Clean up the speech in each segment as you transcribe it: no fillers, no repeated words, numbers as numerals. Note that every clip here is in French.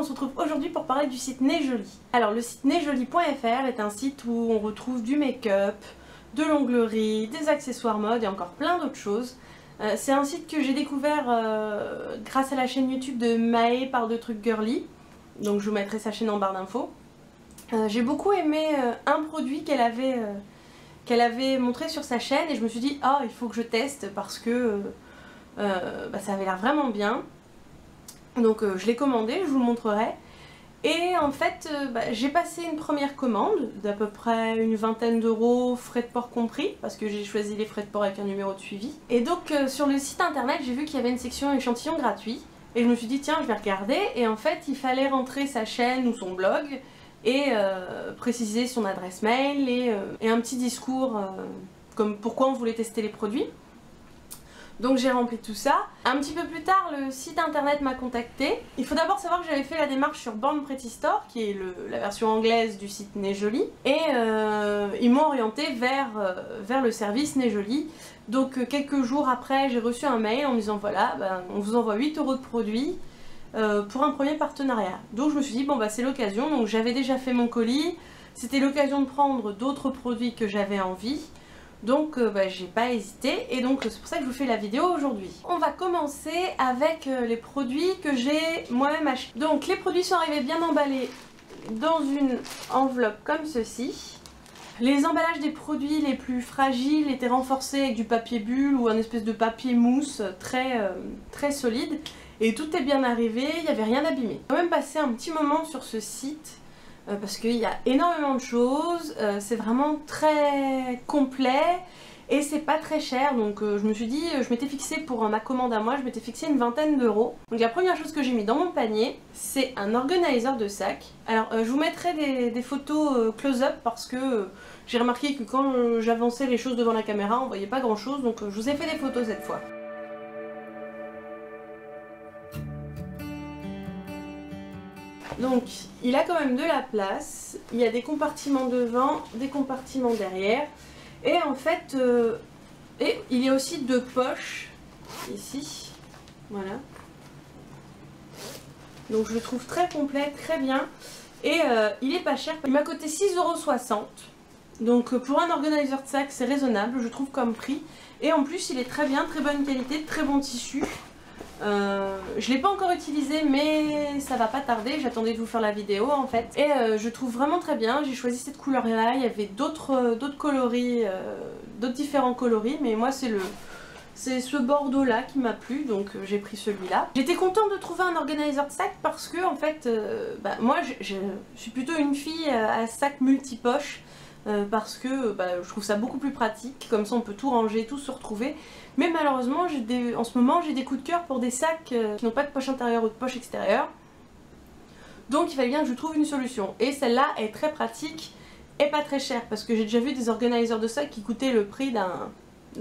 on se retrouve aujourd'hui pour parler du site Nejoli. Alors le site nejoli.fr est un site où on retrouve du make-up, de l'onglerie, des accessoires mode et encore plein d'autres choses. C'est un site que j'ai découvert grâce à la chaîne YouTube de Maë par de trucs girly. Donc je vous mettrai sa chaîne en barre d'infos. J'ai beaucoup aimé un produit qu'elle avait montré sur sa chaîne et je me suis dit il faut que je teste parce que ça avait l'air vraiment bien. Donc je l'ai commandé, je vous le montrerai. Et en fait j'ai passé une première commande d'à peu près une vingtaine d'euros, frais de port compris, parce que j'ai choisi les frais de port avec un numéro de suivi. Et donc sur le site internet j'ai vu qu'il y avait une section échantillon gratuit. Et je me suis dit tiens je vais regarder, et en fait il fallait rentrer sa chaîne ou son blog et préciser son adresse mail et un petit discours comme pourquoi on voulait tester les produits. Donc j'ai rempli tout ça. Un petit peu plus tard, le site internet m'a contacté. Il faut d'abord savoir que j'avais fait la démarche sur Born Pretty Store, qui est la version anglaise du site Nejoli. Et ils m'ont orienté vers le service Nejoli. Donc quelques jours après, j'ai reçu un mail en me disant voilà, on vous envoie 8 € de produits pour un premier partenariat. Donc je me suis dit bon c'est l'occasion. Donc j'avais déjà fait mon colis. C'était l'occasion de prendre d'autres produits que j'avais envie. Donc j'ai pas hésité et donc c'est pour ça que je vous fais la vidéo aujourd'hui. On va commencer avec les produits que j'ai moi-même achetés. Donc les produits sont arrivés bien emballés dans une enveloppe comme ceci. Les emballages des produits les plus fragiles étaient renforcés avec du papier bulle ou un espèce de papier mousse très solide. Et tout est bien arrivé, il n'y avait rien abîmé. J'ai quand même passé un petit moment sur ce site. Parce qu'il y a énormément de choses, c'est vraiment très complet et c'est pas très cher, donc je me suis dit, je m'étais fixé pour ma commande à moi, je m'étais fixé une vingtaine d'euros. Donc la première chose que j'ai mis dans mon panier, c'est un organizer de sac. Alors je vous mettrai des photos close-up parce que j'ai remarqué que quand j'avançais les choses devant la caméra, on voyait pas grand chose, donc je vous ai fait des photos cette fois. Donc il a quand même de la place, il y a des compartiments devant, des compartiments derrière, et en fait il y a aussi deux poches ici, voilà. Donc je le trouve très complet, très bien, et il est pas cher, il m'a coûté 6,60 €, donc pour un organizer de sac c'est raisonnable je trouve comme prix, et en plus il est très bien, très bonne qualité, très bon tissu. Je l'ai pas encore utilisé mais ça va pas tarder, j'attendais de vous faire la vidéo en fait. Et je trouve vraiment très bien, j'ai choisi cette couleur là, il y avait d'autres coloris, d'autres différents coloris, mais moi c'est ce bordeaux là qui m'a plu, donc j'ai pris celui-là. J'étais contente de trouver un organizer de sac parce que en fait moi je suis plutôt une fille à sac multipoche. Parce que je trouve ça beaucoup plus pratique, comme ça on peut tout ranger, tout se retrouver. Mais malheureusement en ce moment j'ai des coups de cœur pour des sacs qui n'ont pas de poche intérieure ou de poche extérieure. Donc il fallait bien que je trouve une solution. Et celle-là est très pratique et pas très chère, parce que j'ai déjà vu des organisers de sacs qui coûtaient le prix d'un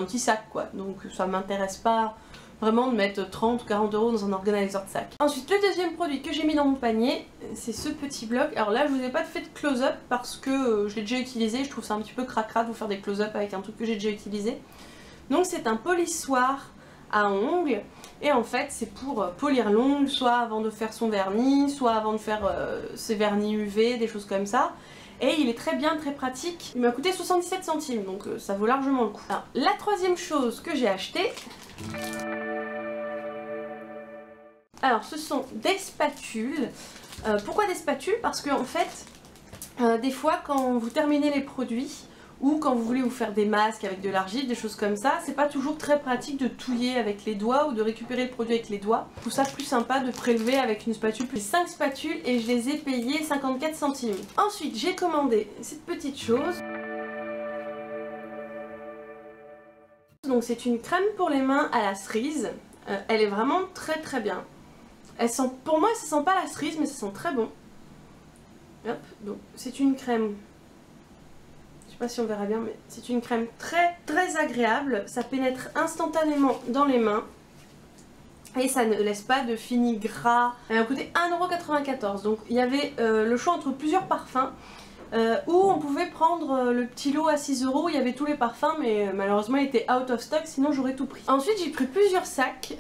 petit sac quoi. Donc ça m'intéresse pas vraiment de mettre 30 ou 40 € dans un organizer de sac. Ensuite le deuxième produit que j'ai mis dans mon panier, c'est ce petit bloc. Alors là je vous ai pas fait de close-up parce que je l'ai déjà utilisé, je trouve ça un petit peu cracra de vous faire des close-up avec un truc que j'ai déjà utilisé. Donc c'est un polissoir à ongles, et en fait c'est pour polir l'ongle, soit avant de faire son vernis, soit avant de faire ses vernis UV, des choses comme ça. Et il est très bien, très pratique. Il m'a coûté 77 centimes, donc ça vaut largement le coup. Alors, la troisième chose que j'ai achetée, alors ce sont des spatules. Pourquoi des spatules? Parce que en fait, des fois quand vous terminez les produits, ou quand vous voulez vous faire des masques avec de l'argile, des choses comme ça, c'est pas toujours très pratique de touiller avec les doigts ou de récupérer le produit avec les doigts. Je trouve ça plus sympa de prélever avec une spatule. J'ai 5 spatules et je les ai payées 54 centimes. Ensuite j'ai commandé cette petite chose. Donc c'est une crème pour les mains à la cerise. Elle est vraiment très très bien. Elle sent, pour moi ça sent pas la cerise mais ça sent très bon. Hop, donc c'est une crème. Je sais pas si on verra bien, mais c'est une crème très très agréable. Ça pénètre instantanément dans les mains et ça ne laisse pas de fini gras. Elle m'a coûté 1,94 €. Donc il y avait le choix entre plusieurs parfums. Où on pouvait prendre le petit lot à 6 €, il y avait tous les parfums, mais malheureusement il était out of stock, sinon j'aurais tout pris. Ensuite j'ai pris plusieurs sacs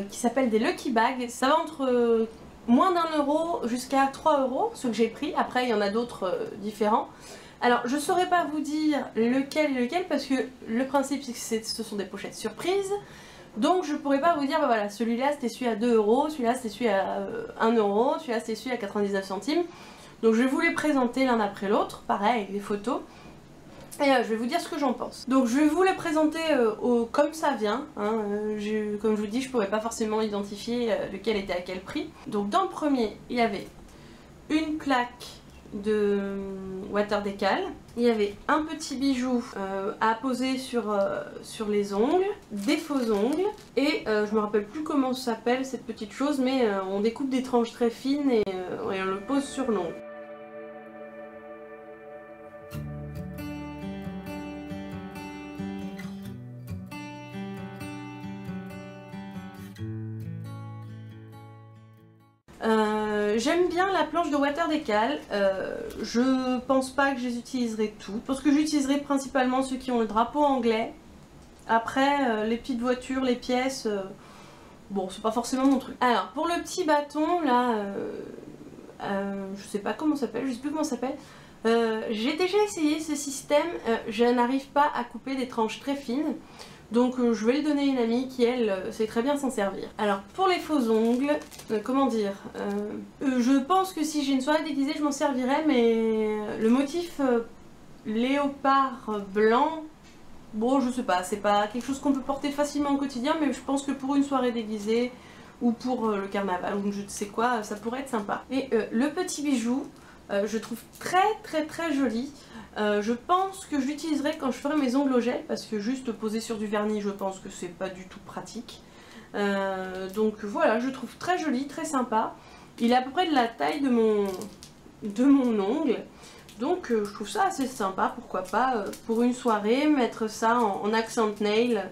qui s'appellent des Lucky Bags. Ça va entre moins d'1 € jusqu'à 3 €, ce que j'ai pris. Après il y en a d'autres différents. Alors je saurais pas vous dire lequel est lequel parce que le principe c'est que ce sont des pochettes surprises. Donc je pourrais pas vous dire bah voilà, celui-là c'était celui à 2 €, celui-là c'était celui à 1 €, celui-là c'était celui à 99 centimes. Donc je vais vous les présenter l'un après l'autre, pareil avec des photos. Et je vais vous dire ce que j'en pense. Donc je vais vous les présenter comme ça vient. Hein. Comme je vous dis, je ne pourrais pas forcément identifier lequel était à quel prix. Donc dans le premier, il y avait une plaque de water décal. Il y avait un petit bijou à poser sur les ongles, des faux ongles. Et je me rappelle plus comment ça s'appelle cette petite chose, mais on découpe des tranches très fines et on le pose sur l'ongle. J'aime bien la planche de water décal, je pense pas que je les utiliserai toutes, parce que j'utiliserai principalement ceux qui ont le drapeau anglais. Après les petites voitures, les pièces, bon c'est pas forcément mon truc. Alors pour le petit bâton là, je sais pas comment ça s'appelle, je sais plus comment ça s'appelle. J'ai déjà essayé ce système, je n'arrive pas à couper des tranches très fines. Donc je vais le donner à une amie qui elle sait très bien s'en servir. Alors pour les faux ongles, comment dire, je pense que si j'ai une soirée déguisée je m'en servirai, mais le motif léopard blanc, bon je sais pas, c'est pas quelque chose qu'on peut porter facilement au quotidien, mais je pense que pour une soirée déguisée ou pour le carnaval ou je ne sais quoi, ça pourrait être sympa. Et le petit bijou, je trouve très joli. Je pense que je l'utiliserai quand je ferai mes ongles au gel parce que juste poser sur du vernis je pense que c'est pas du tout pratique. Donc voilà, je trouve très joli, très sympa. Il est à peu près de la taille de mon ongle. Donc je trouve ça assez sympa, pourquoi pas pour une soirée mettre ça en accent nail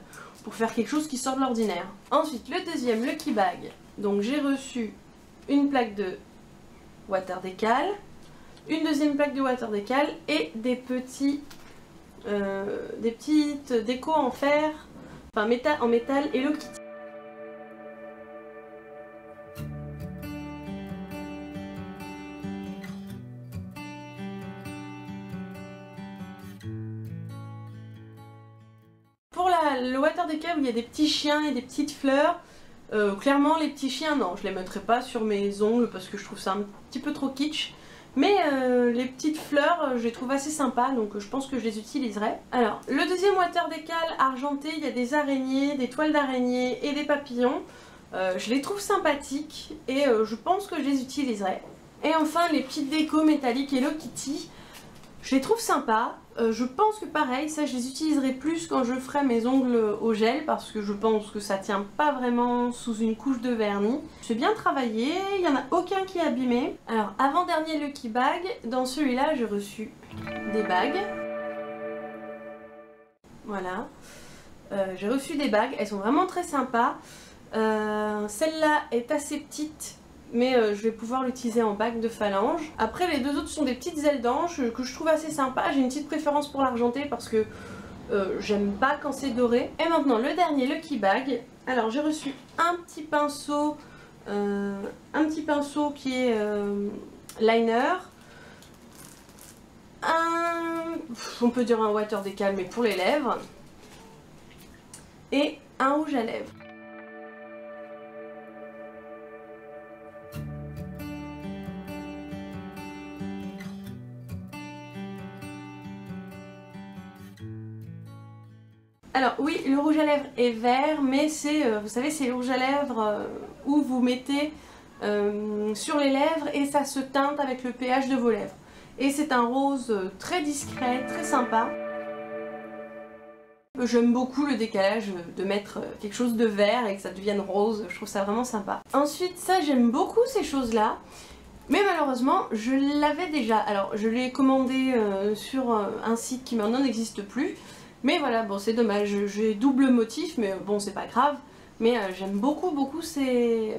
pour faire quelque chose qui sort de l'ordinaire. Ensuite le deuxième, le key bag. Donc j'ai reçu une plaque de water décal, une deuxième plaque de water décal et des petites décos en fer, enfin en métal Hello Kitty. Pour le water décal où il y a des petits chiens et des petites fleurs, clairement les petits chiens non, je les mettrai pas sur mes ongles parce que je trouve ça un petit peu trop kitsch. Mais les petites fleurs, je les trouve assez sympas, donc je pense que je les utiliserai. Alors, le deuxième water décal argenté, il y a des araignées, des toiles d'araignées et des papillons. Je les trouve sympathiques et je pense que je les utiliserai. Et enfin, les petites décos métalliques Hello Kitty, je les trouve sympas. Je pense que pareil, ça je les utiliserai plus quand je ferai mes ongles au gel parce que je pense que ça tient pas vraiment sous une couche de vernis. C'est bien travaillé, il n'y en a aucun qui est abîmé. Alors avant-dernier lucky bag, dans celui-là j'ai reçu des bagues. Voilà. J'ai reçu des bagues, elles sont vraiment très sympas. Celle-là est assez petite, mais je vais pouvoir l'utiliser en bague de phalange. Après les deux autres sont des petites ailes d'ange que je trouve assez sympa. J'ai une petite préférence pour l'argenté parce que j'aime pas quand c'est doré. Et maintenant le dernier, le key bag. Alors j'ai reçu un petit pinceau qui est liner. On peut dire un water décal mais pour les lèvres. Et un rouge à lèvres. Alors oui, le rouge à lèvres est vert, mais c'est, vous savez, c'est le rouge à lèvres où vous mettez sur les lèvres et ça se teinte avec le pH de vos lèvres. Et c'est un rose très discret, très sympa. J'aime beaucoup le décalage de mettre quelque chose de vert et que ça devienne rose, je trouve ça vraiment sympa. Ensuite, ça j'aime beaucoup ces choses-là. Mais malheureusement, je l'avais déjà. Alors, je l'ai commandé sur un site qui maintenant n'existe plus. Mais voilà, bon c'est dommage, j'ai double motif, mais bon c'est pas grave. Mais j'aime beaucoup ces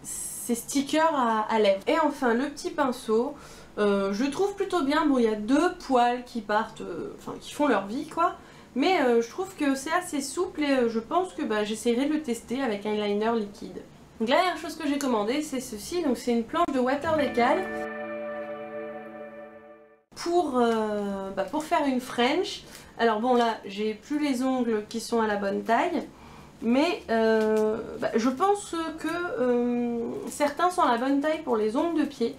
stickers à lèvres. Et enfin le petit pinceau, je trouve plutôt bien. Bon il y a deux poils qui partent, enfin qui font leur vie quoi. Mais je trouve que c'est assez souple et je pense que j'essaierai de le tester avec un liner liquide. Donc la dernière chose que j'ai commandé c'est ceci, donc c'est une planche de water decal pour faire une French. Alors bon là j'ai plus les ongles qui sont à la bonne taille, mais je pense que certains sont à la bonne taille pour les ongles de pied.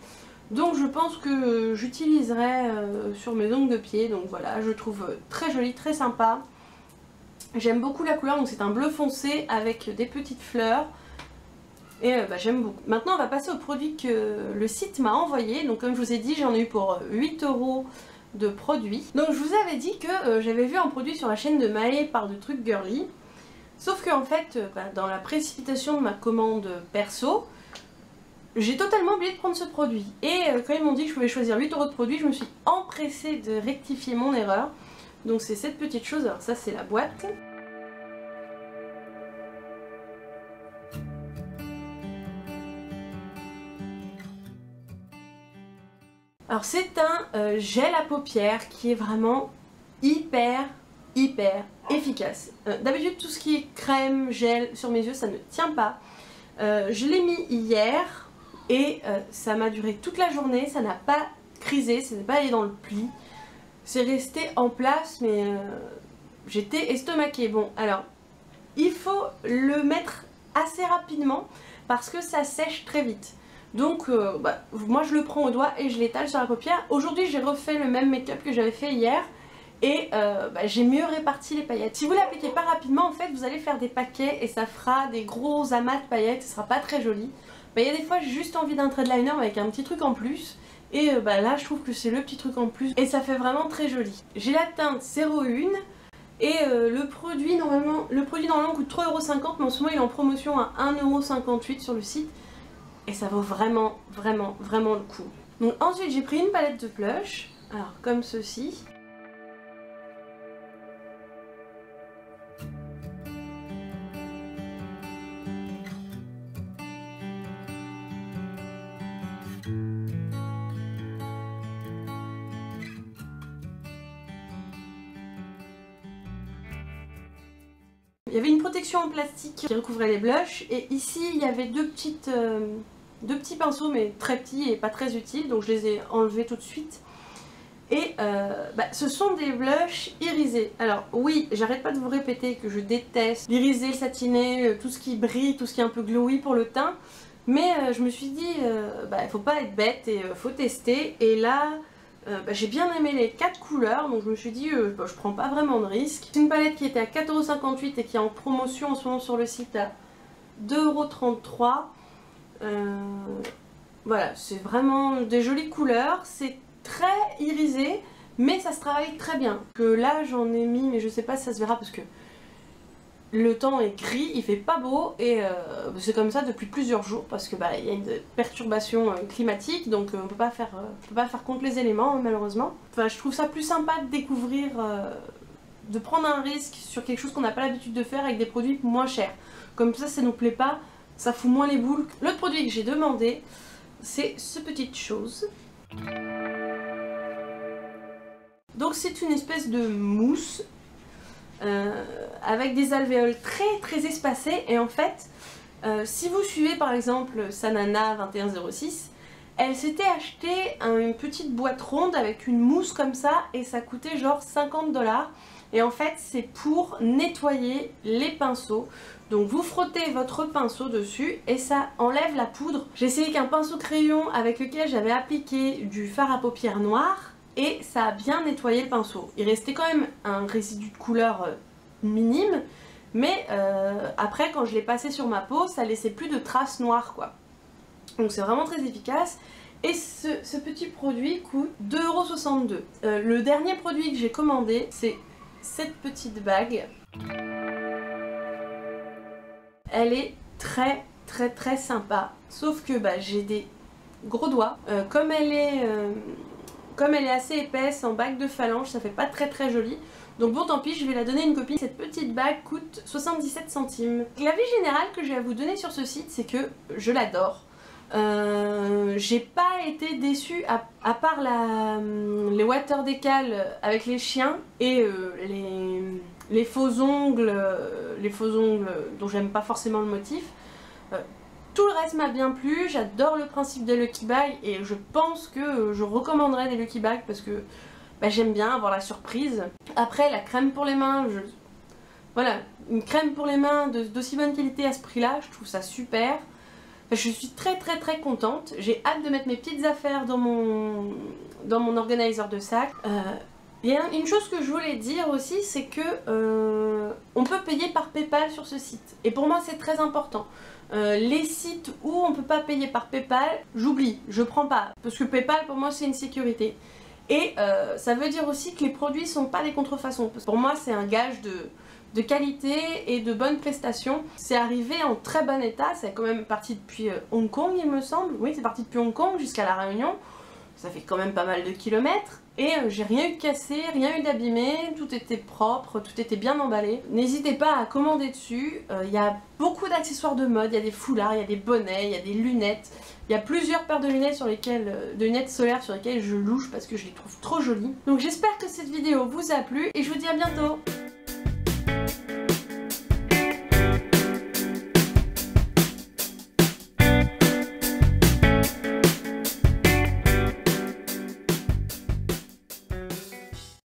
Donc je pense que j'utiliserai sur mes ongles de pied. Donc voilà, je trouve très joli, très sympa. J'aime beaucoup la couleur, donc c'est un bleu foncé avec des petites fleurs. Et j'aime beaucoup. Maintenant on va passer au produit que le site m'a envoyé. Donc comme je vous ai dit, j'en ai eu pour 8 € de produits. Donc je vous avais dit que j'avais vu un produit sur la chaîne de Maë par de trucs girly. Sauf que en fait, dans la précipitation de ma commande perso, j'ai totalement oublié de prendre ce produit. Et quand ils m'ont dit que je pouvais choisir 8 € de produits, je me suis empressée de rectifier mon erreur. Donc c'est cette petite chose, alors ça c'est la boîte. Alors c'est un gel à paupières qui est vraiment hyper efficace. D'habitude tout ce qui est crème, gel sur mes yeux ça ne tient pas. Je l'ai mis hier et ça m'a duré toute la journée, ça n'a pas crisé, ça n'est pas allé dans le pli. C'est resté en place mais j'étais estomaquée. Bon alors il faut le mettre assez rapidement parce que ça sèche très vite. Donc moi je le prends au doigt et je l'étale sur la paupière. Aujourd'hui j'ai refait le même make-up que j'avais fait hier et j'ai mieux réparti les paillettes. Si vous l'appliquez pas rapidement en fait vous allez faire des paquets et ça fera des gros amas de paillettes, ce sera pas très joli. Il y a des fois j'ai juste envie d'un trait de liner avec un petit truc en plus et là je trouve que c'est le petit truc en plus et ça fait vraiment très joli. J'ai la teinte 01 et le produit normalement coûte 3,50 € mais en ce moment il est en promotion à 1,58 € sur le site. Et ça vaut vraiment le coup. Donc ensuite j'ai pris une palette de blush, alors comme ceci. Il y avait une protection en plastique qui recouvrait les blushs et ici il y avait deux petits pinceaux mais très petits et pas très utiles, donc je les ai enlevés tout de suite. Et ce sont des blushs irisés. Alors oui, j'arrête pas de vous répéter que je déteste l'irisé, le satiné, tout ce qui brille, tout ce qui est un peu glowy pour le teint. Mais je me suis dit, il faut pas être bête et faut tester. Et là, j'ai bien aimé les 4 couleurs, donc je me suis dit, je prends pas vraiment de risque. C'est une palette qui était à 4,58 € et qui est en promotion en ce moment sur le site à 2,33 €. Voilà, c'est vraiment des jolies couleurs, c'est très irisé, mais ça se travaille très bien. Que là j'en ai mis, mais je sais pas si ça se verra parce que le temps est gris, il fait pas beau et c'est comme ça depuis plusieurs jours parce que il y a une perturbation climatique, donc on peut pas faire contre les éléments malheureusement. Enfin, je trouve ça plus sympa de découvrir, de prendre un risque sur quelque chose qu'on n'a pas l'habitude de faire avec des produits moins chers. Comme ça nous plaît pas, ça fout moins les boules. L'autre produit que j'ai demandé, c'est ce petite chose. Donc c'est une espèce de mousse avec des alvéoles très espacées et en fait si vous suivez par exemple Sanana 2106, elle s'était acheté une petite boîte ronde avec une mousse comme ça et ça coûtait genre 50 $. Et en fait c'est pour nettoyer les pinceaux. Donc vous frottez votre pinceau dessus et ça enlève la poudre. J'ai essayé qu'un pinceau crayon avec lequel j'avais appliqué du fard à paupières noir et ça a bien nettoyé le pinceau. Il restait quand même un résidu de couleur minime, mais après quand je l'ai passé sur ma peau ça laissait plus de traces noires quoi. Donc c'est vraiment très efficace. Et ce petit produit coûte 2,62 €. Le dernier produit que j'ai commandé c'est cette petite bague. Elle est très sympa, sauf que j'ai des gros doigts. Comme elle est assez épaisse en bague de phalange, ça fait pas très joli. Donc bon tant pis, je vais la donner à une copine. Cette petite bague coûte 77 centimes. L'avis général que j'ai à vous donner sur ce site, c'est que je l'adore. J'ai pas été déçue à part les water decal avec les chiens et les faux ongles dont j'aime pas forcément le motif. Tout le reste m'a bien plu, j'adore le principe des Lucky Bags et je pense que je recommanderais des Lucky Bags parce que j'aime bien avoir la surprise. Après la crème pour les mains, voilà, une crème pour les mains d'aussi bonne qualité à ce prix là, je trouve ça super. Je suis très contente, j'ai hâte de mettre mes petites affaires dans mon organizer de sac. Il y a une chose que je voulais dire aussi, c'est que on peut payer par PayPal sur ce site. Et pour moi c'est très important. Les sites où on peut pas payer par PayPal, j'oublie, je prends pas. Parce que PayPal pour moi c'est une sécurité. Et ça veut dire aussi que les produits sont pas des contrefaçons. Parce que pour moi c'est un gage de qualité et de bonnes prestations. C'est arrivé en très bon état, c'est quand même parti depuis Hong Kong il me semble. Oui c'est parti depuis Hong Kong jusqu'à La Réunion. Ça fait quand même pas mal de kilomètres. Et j'ai rien eu de cassé, rien eu d'abîmé, tout était propre, tout était bien emballé. N'hésitez pas à commander dessus, il y a beaucoup d'accessoires de mode, il y a des foulards, il y a des bonnets, il y a des lunettes. Il y a plusieurs paires de lunettes, de lunettes solaires sur lesquelles je louche parce que je les trouve trop jolies. Donc j'espère que cette vidéo vous a plu et je vous dis à bientôt.